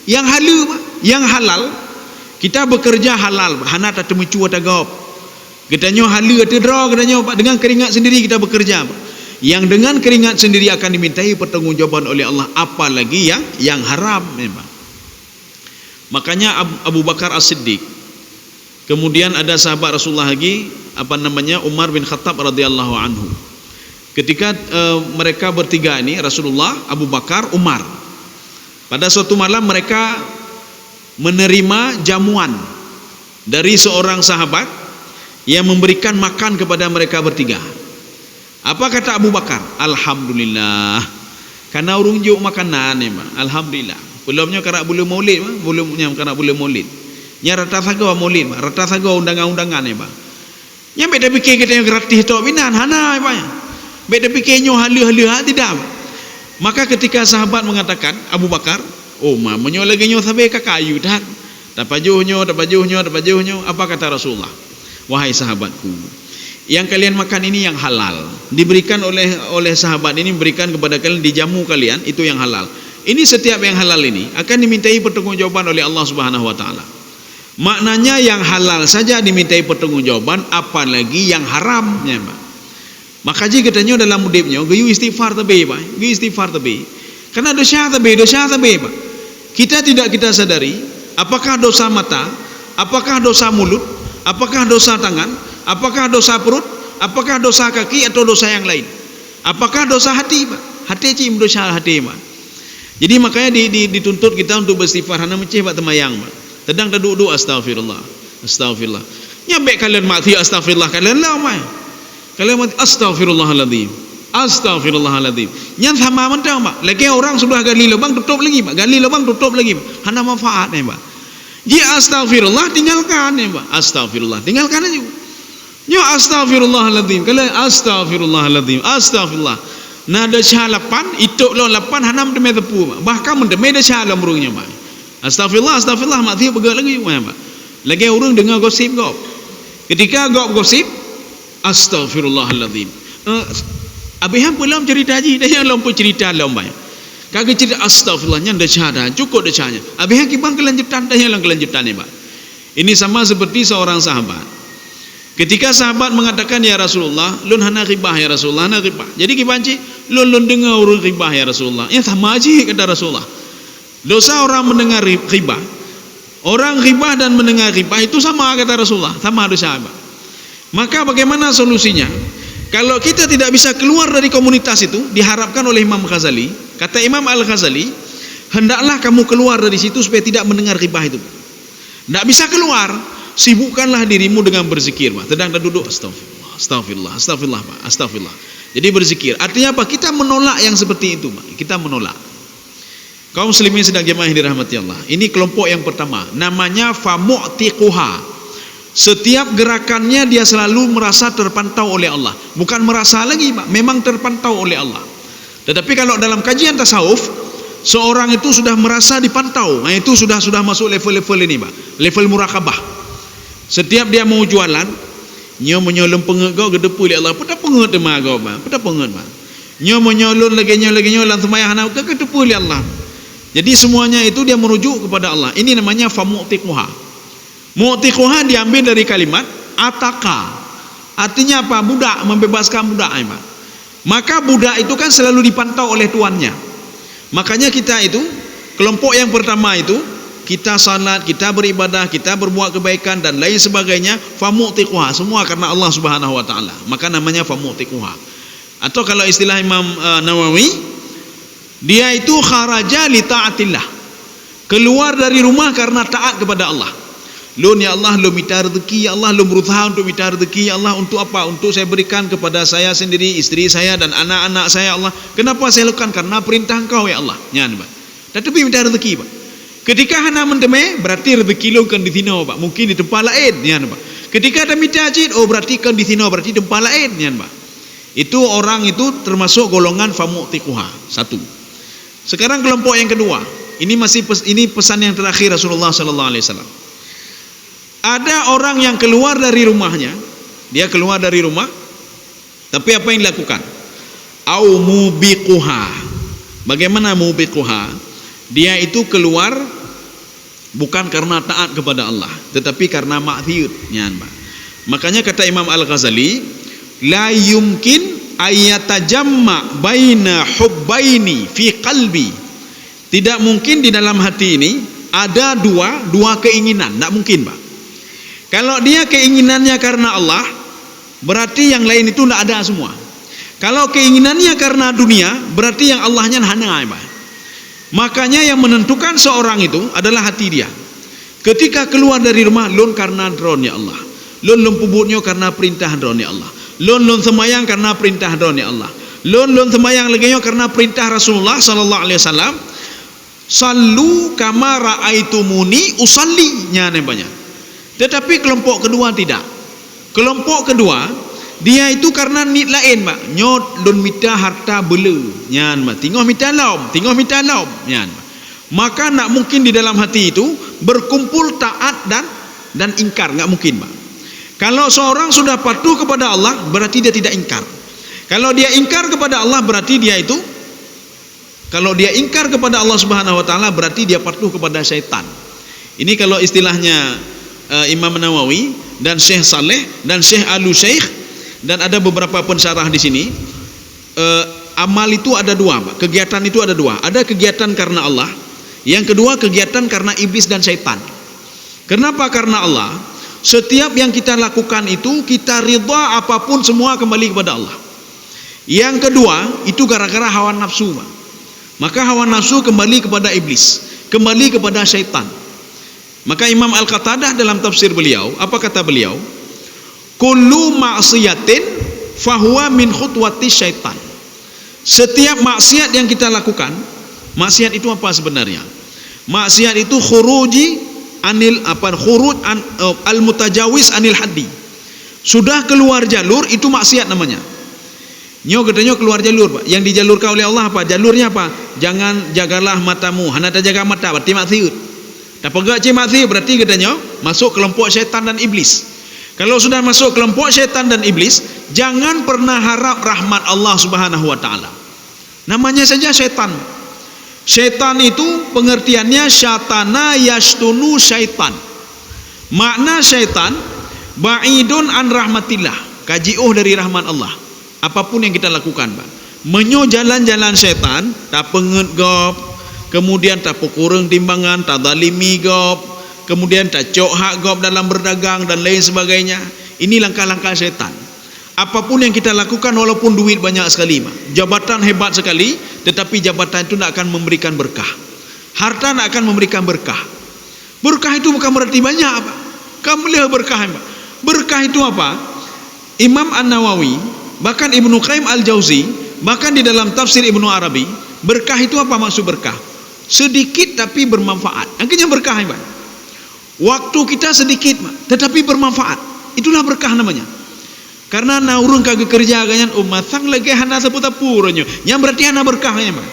Yang halal, Pak. Yang halal, kita bekerja halal, hana tak temu cua tagap. Katanya halal tu draw, katanya, Pak, dengan keringat sendiri kita bekerja, Pak. Yang dengan keringat sendiri akan dimintai pertanggungjawaban oleh Allah, apalagi yang haram memang. Makanya Abu Bakar As-Siddiq, kemudian ada sahabat Rasulullah lagi, Umar bin Khattab radhiyallahu anhu. Ketika mereka bertiga ini, Rasulullah, Abu Bakar, Umar, pada suatu malam mereka menerima jamuan dari seorang sahabat yang memberikan makan kepada mereka bertiga. Apa kata Abu Bakar? Alhamdulillah, karena urung juk makanan ni, alhamdulillah. Belumnya karena boleh maulid, belumnya karena boleh maulid. Nya rata saga maulid, rata saga undangan-undangan ni, Pak. Nya beda fikir kita yang gratis tu binan hana, Pak. Beda fikirnya halu-halu tidak. Maka ketika sahabat mengatakan, Abu Bakar, oh mamanya lagi nyo sampai ke kayu dah. Tapajuhnya, apa kata Rasulullah? Wahai sahabatku, yang kalian makan ini yang halal, diberikan oleh sahabat ini, berikan kepada kalian, dijamu kalian, itu yang halal. Ini setiap yang halal ini akan dimintai pertanggungjawaban oleh Allah Subhanahu wa taala. Maknanya yang halal saja dimintai pertanggungjawaban, apalagi yang haramnya, Pak. Maka jika katanya dalam hidupnya gayu istighfar tabe, Pak. Gayu istighfar tabe. Karena dosa tabe, Pak. Kita tidak kita sadari apakah dosa mata, apakah dosa mulut, apakah dosa tangan, apakah dosa perut, apakah dosa kaki, atau dosa yang lain. Apakah dosa hati, Pak? Hati cim dosa hati, Pak. Jadi makanya dituntut kita untuk beristighfar, hana menceh Pak temayang, Pak. Tedang duduk astagfirullah, astagfirullah. Nyampe kalian mati astagfirullah kalian lah, Pak. Kalian mati astagfirullahaladzim, astagfirullahaladzim. Yang sama mentang, Pak. Lagi orang sudah gali lubang tutup lagi, Pak. Gali lubang tutup lagi, Pak. Hana manfaat, Pak. Jika astagfirullah tinggalkan, Pak. Astagfirullah tinggalkan aja. Ya astagfirullahaladzim, kalian astagfirullahaladzim, astagfirullah. Nada syalapan itu lo lapan hanam demi tepu, bahkan mendemi dah syalam burungnya, Pak. Astagfirullah mati begak lagi, Pak. Lagi orang dengar gosip gop. Ketika gop gosip, astagfirullahaladzim. Abiham pulang cerita haji, dah yang lompo cerita lomba. Kagak cerita astagfirullahnya dah syahada, cukup dah syahnya. Abiham kibang kelanjutan, dah yang kelanjutan ni, Pak. Ini sama seperti seorang sahabat. Ketika sahabat mengatakan, ya Rasulullah, lun hana ribah ya Rasulullah, hana ribah. Jadi kibanci, lun dengar orang ribah ya Rasulullah. Ya sama aja kata Rasulullah. Dosa orang mendengar ribah, orang ribah dan mendengar ribah itu sama kata Rasulullah, sama dosa. Maka bagaimana solusinya? Kalau kita tidak bisa keluar dari komunitas itu, diharapkan oleh Imam Ghazali, kata Imam Al-Ghazali, hendaklah kamu keluar dari situ supaya tidak mendengar ribah itu. Tidak bisa keluar, sibukkanlah dirimu dengan berzikir, Pak. Sedang duduk astagfirullah, astagfirullah, astagfirullah, Pak. Astagfirullah. Jadi berzikir. Artinya apa? Kita menolak yang seperti itu, Pak. Kita menolak. Kaum muslimin sedang jemaah yang dirahmati Allah. Ini kelompok yang pertama, namanya famu'tiquha. Setiap gerakannya dia selalu merasa terpantau oleh Allah. Bukan merasa lagi, Pak. Memang terpantau oleh Allah. Tetapi kalau dalam kajian tasawuf, seorang itu sudah merasa dipantau. Nah, itu sudah masuk level-level ini, Pak. Level murakabah. Setiap dia mau jualan, nyo menyolong pengegau gedepu oleh Allah. Pada penget demah gau, Pak. Pada penget, Pak. Nyo menyolong lagi lan semayah hana gedepu oleh Allah. Jadi semuanya itu dia merujuk kepada Allah. Ini namanya famu'tiquha. Mu'tiquha diambil dari kalimat ataka. Artinya apa? Budak, membebaskan budak, Pak. Maka budak itu kan selalu dipantau oleh tuannya. Makanya kita itu, kelompok yang pertama itu, kita salat, kita beribadah, kita berbuat kebaikan dan lain sebagainya, famu'tiquha, semua karena Allah Subhanahu wa taala. Maka namanya famu'tiquha. Atau kalau istilah Imam Nawawi, dia itu kharaja li ta'atillah. Keluar dari rumah karena taat kepada Allah. Lun ya Allah, lun minta rezeki, ya Allah, lun berusaha untuk minta rezeki, ya Allah, untuk apa? Untuk saya berikan kepada saya sendiri, istri saya dan anak-anak saya, Allah. Kenapa saya lakukan? Karena perintah Engkau, ya Allah. Nyan, Pak. Tetapi minta rezeki, Pak. Ketika hana mendeme, berarti rezeki lu kan di sini, Pak. Mungkin di tempat lain, nyan, Pak. Ketika ada minta hajit, oh berarti kan di sini, berarti di tempat lain, nyan, Pak. Itu orang itu termasuk golongan famu'tiquha. Satu. Sekarang kelompok yang kedua. Ini pesan yang terakhir Rasulullah sallallahu alaihi wasallam. Ada orang yang keluar dari rumahnya, dia keluar dari rumah, tapi apa yang dilakukan? Au mubiquha. Bagaimana mubiquha? Dia itu keluar bukan karena taat kepada Allah, tetapi karena maksiat. Makanya kata Imam Al-Ghazali, la yumkin ayatajamma baina hubbaini fi qalbi. Tidak mungkin di dalam hati ini ada dua keinginan, tidak mungkin, Pak. Kalau dia keinginannya karena Allah, berarti yang lain itu tidak ada semua. Kalau keinginannya karena dunia, berarti yang Allahnya hana, Pak. Makanya yang menentukan seorang itu adalah hati dia. Ketika keluar dari rumah, lun karena drone ya Allah, lun pubutnya karena perintah drone ya Allah, lun semayang karena perintah drone ya Allah, lun semayang lagi karena perintah Rasulullah sallallahu alaihi wasallam. Sallu kama ra'aitumuni usalli, nyane banyak. Tetapi kelompok kedua tidak. Kelompok kedua dia itu karena nit lain, Pak. Nyot lun mita harta belu, nyan, Pak. Tinggal mita laum, nyan. Maka nak mungkin di dalam hati itu berkumpul taat dan ingkar, enggak mungkin, Pak. Kalau seorang sudah patuh kepada Allah, berarti dia tidak ingkar. Kalau dia ingkar kepada Allah, berarti dia itu, kalau dia ingkar kepada Allah Subhanahu wa taala, berarti dia patuh kepada syaitan. Ini kalau istilahnya Imam Nawawi dan Syekh Saleh dan Syekh Al-Syekh, dan ada beberapa pensyarah di sini. Amal itu ada dua, Pak. Kegiatan itu ada dua. Ada kegiatan karena Allah, yang kedua kegiatan karena iblis dan syaitan. Kenapa karena Allah? Setiap yang kita lakukan itu kita ridha, apapun semua kembali kepada Allah. Yang kedua itu gara-gara hawa nafsu, Pak. Maka hawa nafsu kembali kepada iblis, kembali kepada syaitan. Maka Imam Al-Qatadah dalam tafsir beliau, apa kata beliau? Kullu ma'siyatin fahuwa min khutwati syaitan. Setiap maksiat yang kita lakukan, maksiat itu apa sebenarnya? Maksiat itu khuruj al-mutajawis anil haddi. Sudah keluar jalur, itu maksiat namanya. Nyo katanya keluar jalur, Pak. Yang dijalurkan oleh Allah apa? Jalurnya apa? Jangan jagalah matamu, hana tak jaga mata, berarti maksiat. Tak pegak je maksiat, berarti katanya masuk kelompok syaitan dan iblis. Kalau sudah masuk kelompok syaitan dan iblis, jangan pernah harap rahmat Allah Subhanahu wa taala. Namanya saja syaitan. Syaitan itu pengertiannya syatana yashtunu syaitan. Makna syaitan ba'idun an rahmatillah, kajiuh dari rahmat Allah. Apapun yang kita lakukan, Pak. Menyo jalan-jalan syaitan, tak penget gop, kemudian tak kurang timbangan, tak zalimi gop, kemudian tak cok hak gop dalam berdagang dan lain sebagainya. Ini langkah-langkah syaitan. Apapun yang kita lakukan, walaupun duit banyak sekali, Pak. Jabatan hebat sekali, tetapi jabatan itu tidak akan memberikan berkah. Harta tidak akan memberikan berkah. Berkah itu bukan berarti banyak, Pak. Kamu lihat berkah, Pak. Berkah itu apa? Imam An-Nawawi, bahkan Ibnu Qayyim Al-Jauzi, bahkan di dalam tafsir Ibnu Arabi, berkah itu apa maksud berkah? Sedikit tapi bermanfaat. Akhirnya berkah, Pak. Waktu kita sedikit, Pak, tetapi bermanfaat. Itulah berkah namanya. Karena naurun kagak kerja ganyan umatang lagi hana seputapurannya. Yang berarti hana berkahnya, Pak.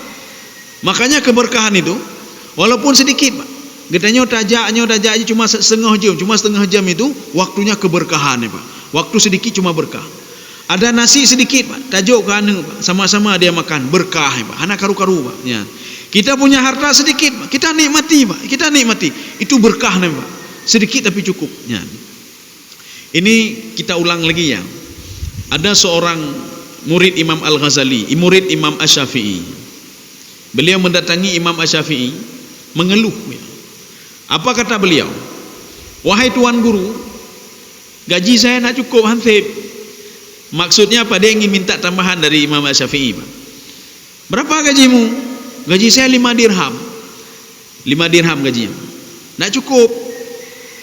Makanya keberkahan itu walaupun sedikit, Pak. Gedanya tajak cuma setengah jam itu waktunya keberkahan, Pak. Waktu sedikit cuma berkah. Ada nasi sedikit, Pak, tajuk kan, Pak, sama-sama dia makan, berkah, Pak. Anak karu-karu, Pak. Ya. Kita punya harta sedikit, Pak, kita nikmati, Pak. Kita nikmati. Itu berkah, Pak. Sedikit tapi cukup. Ya. Ini kita ulang lagi ya. Ada seorang murid Imam Al-Ghazali, murid Imam Asy-Syafi'i. Beliau mendatangi Imam Asy-Syafi'i, mengeluh. Ya. Apa kata beliau? Wahai tuan guru, gaji saya nak cukup hansip. Maksudnya apa? Dia ingin minta tambahan dari Imam Asy-Syafi'i. Berapa gajimu? Gaji saya 5 dirham. 5 dirham gajinya. Tak cukup.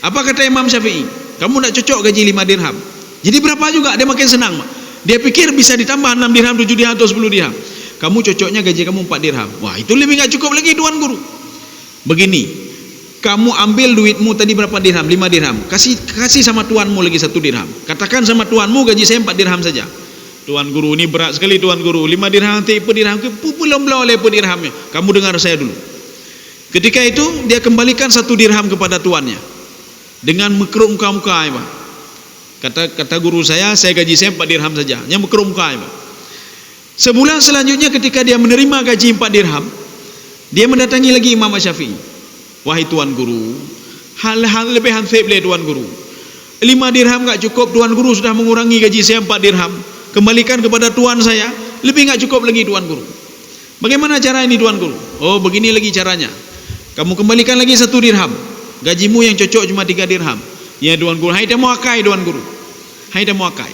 Apa kata Imam Syafi'i? Kamu nak cocok gaji 5 dirham. Jadi berapa juga? Dia makin senang. Dia pikir bisa ditambah 6 dirham, 7 dirham atau 10 dirham. Kamu cocoknya gaji kamu 4 dirham. Wah, itu lebih tak cukup lagi Tuan Guru. Begini, kamu ambil duitmu tadi berapa dirham? 5 dirham. Kasih sama tuanmu lagi 1 dirham. Katakan sama tuanmu gaji saya 4 dirham saja. Tuan Guru, ini berat sekali Tuan Guru. 5 dirham, 3 dirham. Belum oleh dirhamnya. Kamu dengar saya dulu. Ketika itu dia kembalikan 1 dirham kepada tuannya dengan mekeruk muka-muka. Kata guru saya gaji saya 4 dirham saja. Yang mekeruk muka. Sebulan selanjutnya ketika dia menerima gaji 4 dirham, dia mendatangi lagi Imam Syafi'i. Wahai Tuan Guru, hal lebih hansip le Tuan Guru. 5 dirham tak cukup, Tuan Guru sudah mengurangi gaji saya 4 dirham. Kembalikan kepada tuan saya, lebih tak cukup lagi Tuan Guru. Bagaimana cara ini Tuan Guru? Oh, begini lagi caranya. Kamu kembalikan lagi 1 dirham. Gajimu yang cocok cuma 3 dirham. Ya Tuan Guru, hai temu akai Tuan Guru. Hai temu akai.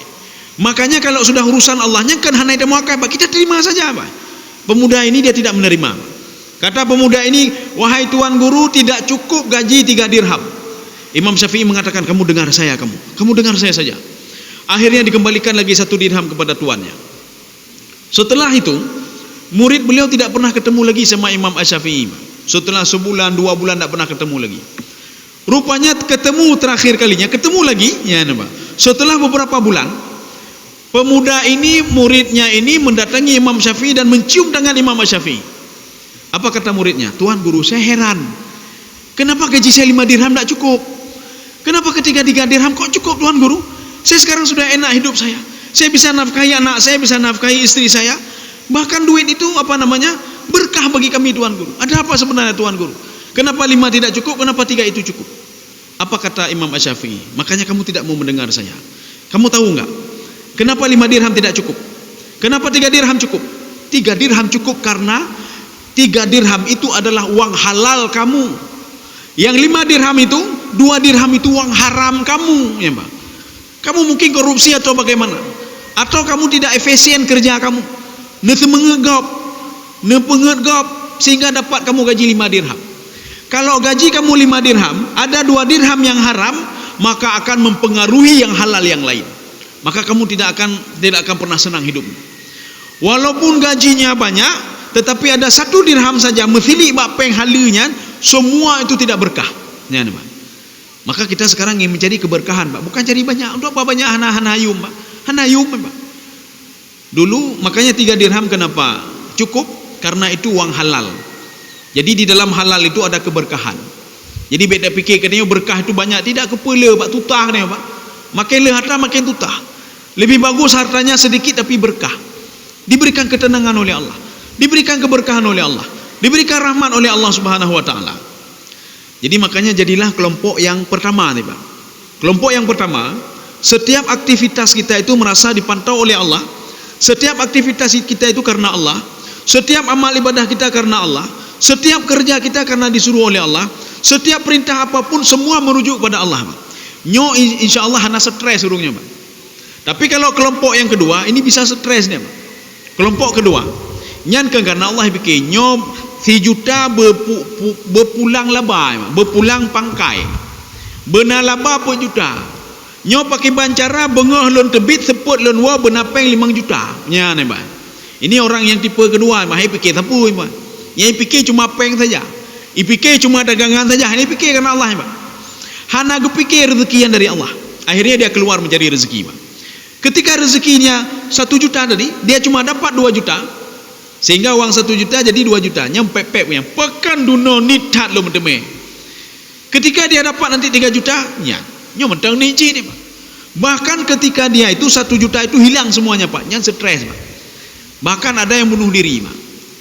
Makanya kalau sudah urusan Allahnya kan hanai temu akai, kita terima saja, Pak. Pemuda ini dia tidak menerima. Kata pemuda ini, wahai Tuan Guru, tidak cukup gaji 3 dirham. Imam Syafi'i mengatakan, kamu dengar saya, kamu dengar saya saja. Akhirnya dikembalikan lagi 1 dirham kepada tuannya. Setelah itu, murid beliau tidak pernah ketemu lagi sama Imam Syafi'i. Setelah sebulan, 2 bulan tak pernah ketemu lagi. Rupanya ketemu terakhir kalinya, ketemu lagi, ya nampak. Setelah beberapa bulan, pemuda ini, muridnya ini mendatangi Imam Syafi'i dan mencium tangan Imam Syafi'i. Apa kata muridnya? Tuan Guru, saya heran. Kenapa gaji saya 5 dirham tak cukup? Kenapa ketika 3 dirham kok cukup Tuan Guru? Saya sekarang sudah enak hidup saya. Saya bisa nafkahi anak saya, bisa nafkahi istri saya. Bahkan duit itu berkah bagi kami Tuan Guru. Ada apa sebenarnya Tuan Guru? Kenapa 5 tidak cukup? Kenapa 3 itu cukup? Apa kata Imam Syafi'i? Makanya kamu tidak mau mendengar saya. Kamu tahu enggak? Kenapa 5 dirham tidak cukup? Kenapa 3 dirham cukup? 3 dirham cukup karena 3 dirham itu adalah uang halal kamu. Yang 5 dirham itu, 2 dirham itu uang haram kamu, ya Pak. Kamu mungkin korupsi atau bagaimana? Atau kamu tidak efisien kerja kamu. Nepengegop sehingga dapat kamu gaji 5 dirham. Kalau gaji kamu 5 dirham, ada 2 dirham yang haram, maka akan mempengaruhi yang halal yang lain. Maka kamu tidak akan pernah senang hidup. Walaupun gajinya banyak, tetapi ada 1 dirham saja methili bapeng halunya, semua itu tidak berkah. Ya, maka kita sekarang ingin mencari keberkahan, Pak. Bukan cari banyak. Untuk apa banyak hanayum, Pak? Hanayum, Pak. Dulu makanya 3 dirham kenapa cukup? Karena itu uang halal. Jadi di dalam halal itu ada keberkahan. Jadi beda fikir katanya berkah itu banyak, tidak kepala Pak, tutah ni Pak. Makin le harta makin tutah. Lebih bagus hartanya sedikit tapi berkah. Diberikan ketenangan oleh Allah, diberikan keberkahan oleh Allah, diberikan rahmat oleh Allah Subhanahu wa taala. Jadi makanya jadilah kelompok yang pertama nih Pak. Kelompok yang pertama, setiap aktivitas kita itu merasa dipantau oleh Allah. Setiap aktivitas kita itu karena Allah. Setiap amal ibadah kita karena Allah. Setiap kerja kita karena disuruh oleh Allah. Setiap perintah apapun semua merujuk kepada Allah, Pak. Nyo insyaallah hana stres urungnya, Pak. Tapi kalau kelompok yang kedua ini bisa stresnya, Pak. Kelompok kedua, nyan karena Allah bikin nyo 3 juta berpulang labai, berpulang pangkai. Benar laba pun juta. Nyo pakai bancara bengah lon tebit seput lon wa benapeng 5 juta. Nya ni, Pak. Ini orang yang tipe kedua, Pak. Hai fikir apa, Pak? Yang fikir cuma peng saja. Fikir cuma dagangan saja. Ini fikir karena Allah, Pak. Hana fikir rezeki yang dari Allah. Akhirnya dia keluar mencari rezeki, Pak. Ketika rezekinya 1 juta tadi, dia cuma dapat 2 juta. Sehingga uang 1 juta jadi 2 juta. Nyampe punya pekan duno nitat lo menteme. Ketika dia dapat nanti 3 juta, nyo mentang ni cik ni, Pak. Bahkan ketika dia itu 1 juta itu hilang semuanya, Pak. Nyan stres, Pak. Bahkan ada yang bunuh diri, Pak.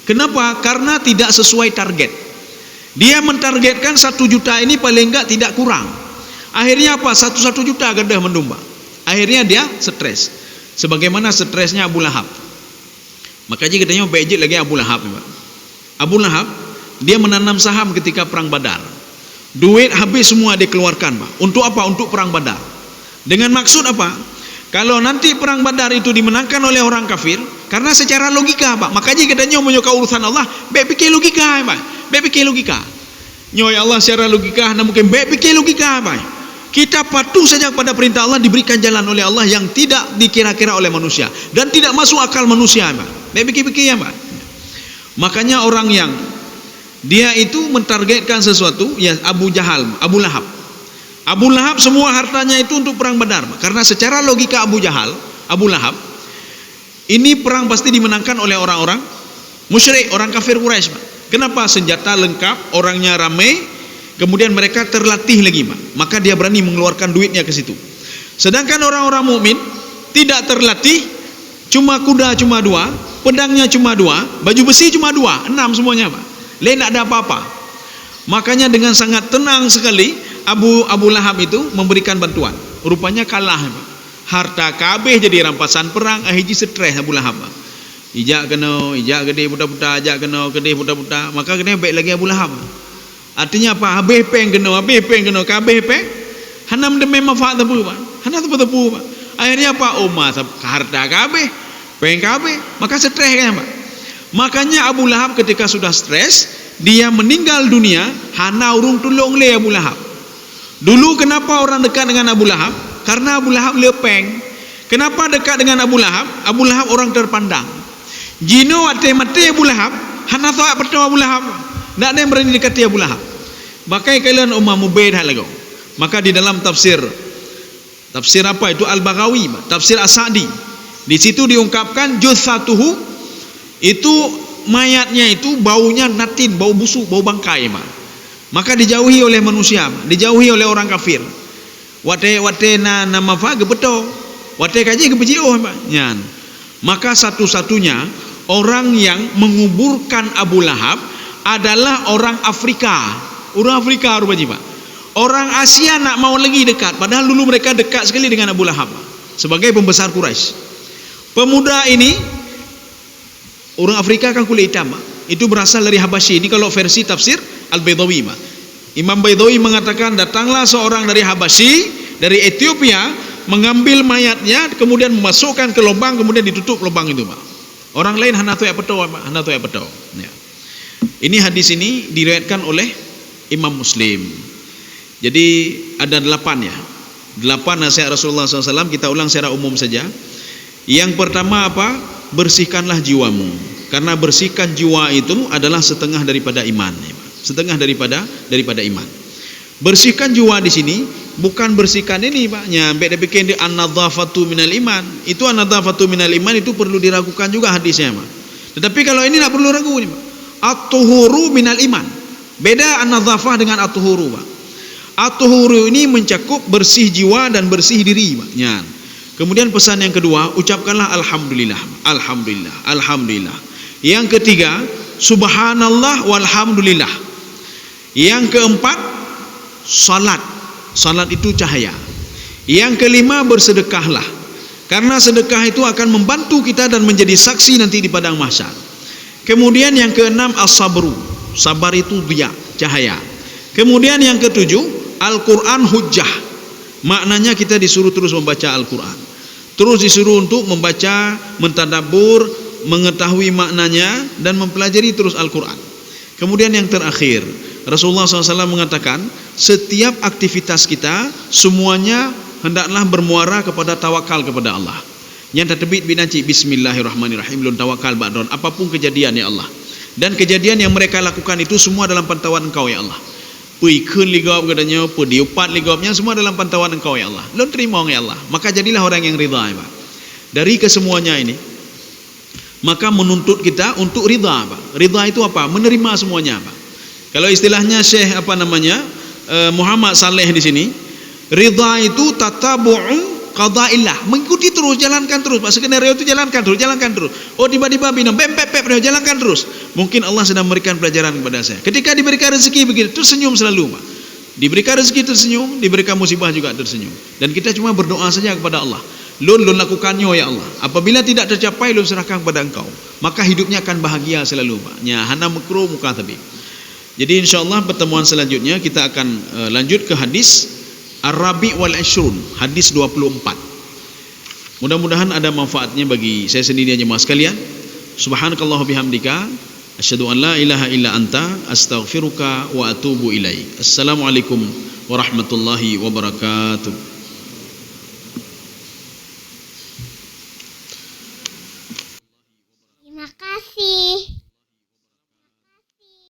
Kenapa? Karena tidak sesuai target. Dia mentargetkan 1 juta ini paling enggak tidak kurang. Akhirnya apa? 1 juta gadah mendumba. Akhirnya dia stres. Sebagaimana stresnya Abu Lahab. Makanya katanya bejit lagi Abu Lahab, Pak. Abu Lahab dia menanam saham ketika perang Badar. Duit habis semua dikeluarkan, Pak. Untuk apa? Untuk perang Badar. Dengan maksud apa? Kalau nanti perang Badar itu dimenangkan oleh orang kafir, karena secara logika, Pak. Makanya katanya menyukai urusan Allah, baik fikir logika, Pak. Baik fikir logika. Nyo ya Allah secara logika hana mungkin baik fikir logika apa? Kita patuh saja kepada perintah Allah, diberikan jalan oleh Allah yang tidak dikira-kira oleh manusia dan tidak masuk akal manusia, Pak. Baik fikir-fikir ya, Pak. Makanya orang yang dia itu mentargetkan sesuatu, ya Abu Jahal, Abu Lahab. Abu Lahab semua hartanya itu untuk perang Badar, Pak. Karena secara logika Abu Jahal, Abu Lahab, ini perang pasti dimenangkan oleh orang-orang musyrik, orang kafir Quraisy, Pak. Kenapa? Senjata lengkap, orangnya ramai, kemudian mereka terlatih lagi, Pak. Maka dia berani mengeluarkan duitnya ke situ. Sedangkan orang-orang mukmin tidak terlatih, cuma kuda cuma 2, pedangnya cuma 2, baju besi cuma 2, 6 semuanya, Pak. Lain tak ada apa-apa. Makanya dengan sangat tenang sekali Abu Lahab itu memberikan bantuan. Rupanya kalah, Pak. Harta kabeh jadi rampasan perang, hiji stres Abu Lahab, Pak. Ijak gede buta-buta, ajak kena gede buta-buta, maka kena baik lagi Abu Lahab. Artinya apa? Habis peng kena, kabeh peng. Hanam demi manfaat tepu, Pak. Hanam tepu, Pak. Akhirnya apa? Harta kabeh, peng kabeh, maka stres kan, Pak. Makanya Abu Lahab ketika sudah stres, dia meninggal dunia, hana urung tulung le Abu Lahab. Dulu kenapa orang dekat dengan Abu Lahab? Karena Abu Lahab lepeng. Kenapa dekat dengan Abu Lahab? Abu Lahab orang terpandang. Jino mati Abu Lahab, hana tahu pertama Abu Lahab. Tak ada yang berani dekati Abu Lahab. Bakai kalian umam mubaid hal lagi. Maka di dalam tafsir apa itu Al-Baghawi, tafsir As-Sa'di, di situ diungkapkan juthatuhu itu mayatnya itu baunya natin, bau busuk, bau bangkai, maka dijauhi oleh manusia, dijauhi oleh orang kafir. Wate na nama fa gebeto, wate kaji gebejio, nyan. Maka satu-satunya orang yang menguburkan Abu Lahab adalah orang Afrika. Orang Afrika rupanya, Pak. Orang Asia nak mau lagi dekat, padahal dulu mereka dekat sekali dengan Abu Lahab sebagai pembesar Quraisy. Pemuda ini orang Afrika kan kulit hitam, Pak. Itu berasal dari Habasyi. Ini kalau versi tafsir Al-Baydawi, Pak. Imam Baydawi mengatakan datanglah seorang dari Habasyi, dari Ethiopia, mengambil mayatnya, kemudian memasukkan ke lubang, kemudian ditutup lubang itu, Pak. Orang lain hana tu peto, Pak. Hana tu peto. Ya. Ini hadis ini diriwayatkan oleh Imam Muslim. Jadi ada 8 ya. 8 nasihat Rasulullah SAW, kita ulang secara umum saja. Yang pertama apa? Bersihkanlah jiwamu. Karena bersihkan jiwa itu adalah setengah daripada iman. Setengah daripada iman. Bersihkan jiwa di sini bukan bersihkan ini, Pak. Nyampe dia bikin an-nadzafatu minal iman. Itu an-nadzafatu minal iman itu perlu diragukan juga hadisnya, Pak. Tetapi kalau ini tak perlu ragu ini, Pak. At-tuhuru minal iman. Beda an-nadzafah dengan at-tuhuru, Pak. At-tuhuru ini mencakup bersih jiwa dan bersih diri, Pak. Kemudian pesan yang kedua, ucapkanlah alhamdulillah. Alhamdulillah. Alhamdulillah. Yang ketiga, subhanallah walhamdulillah. Yang keempat, salat. Salat itu cahaya. Yang kelima, bersedekahlah. Karena sedekah itu akan membantu kita dan menjadi saksi nanti di padang mahsyar. Kemudian yang keenam, as-sabru. Sabar itu dia, cahaya. Kemudian yang ketujuh, Al-Quran hujjah. Maknanya kita disuruh terus membaca Al-Quran. Terus disuruh untuk membaca, mentadabbur, mengetahui maknanya dan mempelajari terus Al-Quran. Kemudian yang terakhir, Rasulullah SAW mengatakan setiap aktivitas kita semuanya hendaklah bermuara kepada tawakal kepada Allah. Yang terbit binaci bismillahirrahmanirrahim, lun tawakal ba'don, apapun kejadian ya Allah. Dan kejadian yang mereka lakukan itu semua dalam pantauan Engkau ya Allah. Puikun ligop katanya, diupat ligopnya semua dalam pantauan Engkau ya Allah. Lun terima ya Allah. Maka jadilah orang yang ridha, Pak. Dari kesemuanya ini, maka menuntut kita untuk ridha, Pak. Ridha itu apa? Menerima semuanya, Pak. Kalau istilahnya Syekh Muhammad Saleh di sini, ridha itu tatabu'u qada'illah, mengikuti terus, jalankan terus, Pak. Skenario itu jalankan terus. Oh tiba-tiba minum, jalankan terus. Mungkin Allah sedang memberikan pelajaran kepada saya. Ketika diberikan rezeki begitu, tersenyum selalu, Pak. Diberikan rezeki tersenyum, diberikan musibah juga tersenyum. Dan kita cuma berdoa saja kepada Allah. Lun lakukannya ya Allah. Apabila tidak tercapai, lun serahkan kepada Engkau. Maka hidupnya akan bahagia selalu, Pak. Hana makruh muka tabi. Jadi insyaallah pertemuan selanjutnya kita akan lanjut ke hadis Ar-Rabi' wal Ashrun, hadis 24. Mudah-mudahan ada manfaatnya bagi saya sendiri dan jemaah sekalian. Subhanakallah bihamdika Asyhadu an la ilaha illa anta astaghfiruka wa atubu ilaik. Assalamualaikum warahmatullahi wabarakatuh. Terima kasih.